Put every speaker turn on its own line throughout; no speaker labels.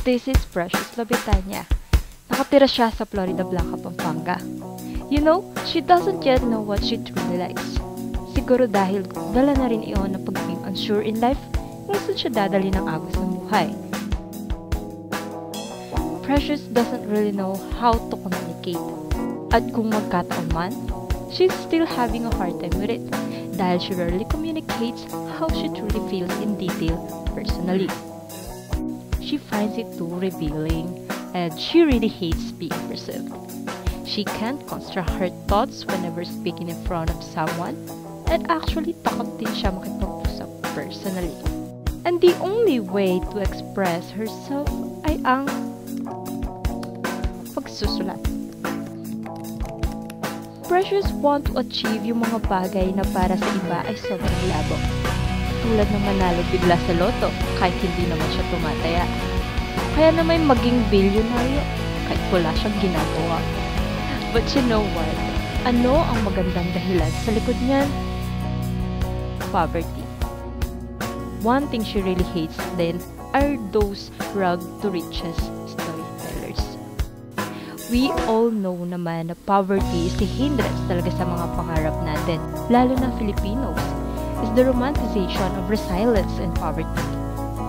This is Precious Lobetania. Nakatira siya sa Florida Blanca, Pampanga. You know, she doesn't yet know what she truly likes. Siguro dahil dala na rin iyon ng pagiging unsure in life, minsan siya dadali ng agos ng buhay. Precious doesn't really know how to communicate. At kung magkataon man, she's still having a hard time with it dahil she rarely communicates how she truly feels in detail personally. She finds it too revealing and she really hates being perceived. She can't construct her thoughts whenever speaking in front of someone and actually takot din siya makipag-usap personally. And the only way to express herself ay ang pagsusulat. Precious want to achieve yung mga bagay na para sa iba ay sobrang labo. Tulad ng manalo bigla sa loto kahit hindi naman siya tumataya. Kaya naman maging bilyonaryo kahit wala siyang ginagawa. But you know what? Ano ang magandang dahilan sa likod niyan? Poverty. One thing she really hates then are those rag to riches storytellers. We all know naman na poverty is the hindrance talaga sa mga pangarap natin, lalo na Filipinos, is the romanticization of resilience and poverty.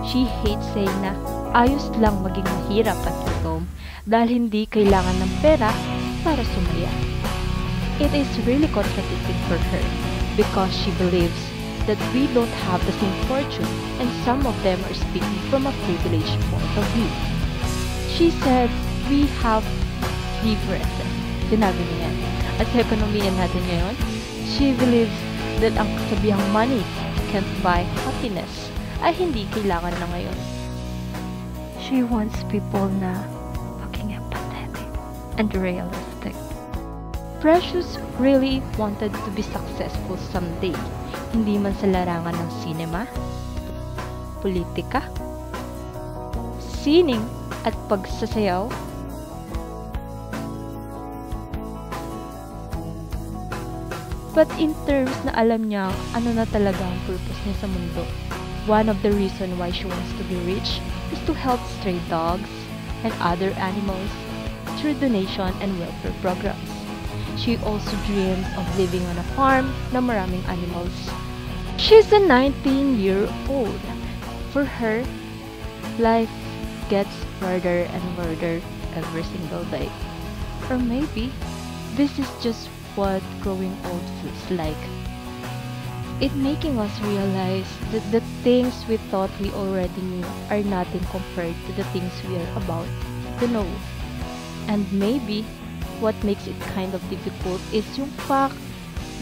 She hates saying na ayos lang maging mahirap at gutom dahil hindi kailangan ng pera para sumaya. It is really contradicting for her because she believes that we don't have the same fortune and some of them are speaking from a privileged point of view. She said we have differences. Sinabi niya yan. At sa ekonomiya natin ngayon, she believes that ang kasabihang money can't buy happiness ay hindi kailangan na ngayon. She wants people na maging empathetic and realistic. Precious really wanted to be successful someday, hindi man sa larangan ng sinema, politika, sining at pagsasayaw. But in terms na alam niya ano na talaga ang purpose niya sa mundo, one of the reasons why she wants to be rich is to help stray dogs and other animals through donation and welfare programs. She also dreams of living on a farm na maraming animals. She's a 19-year-old. For her, life gets harder and harder every single day. Or maybe, this is just what growing old feels like. It making us realize that the things we thought we already knew are nothing compared to the things we are about to know. And maybe, what makes it kind of difficult is yung fact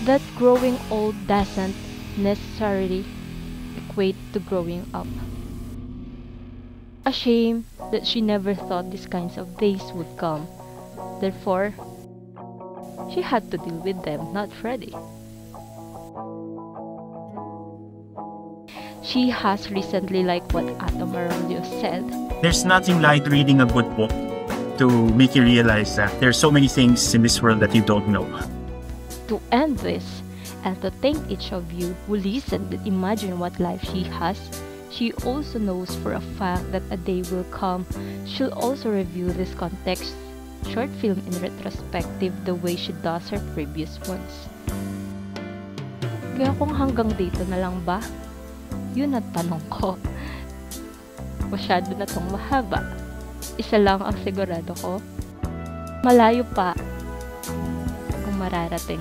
that growing old doesn't necessarily equate to growing up. A shame that she never thought these kinds of days would come. Therefore, she had to deal with them, not Freddy. She has recently, like what Ato Marolio said,
there's nothing like reading a good book to make you realize that there's so many things in this world that you don't know.
To end this, and to thank each of you who listened and imagine what life she has, she also knows for a fact that a day will come she'll also review this context short film in retrospective the way she does her previous ones. Kaya kung hanggang dito na lang ba? Yun ang tanong ko. Masyado na tong mahaba. Isa lang ang sigurado ko. Malayo pa kung mararating.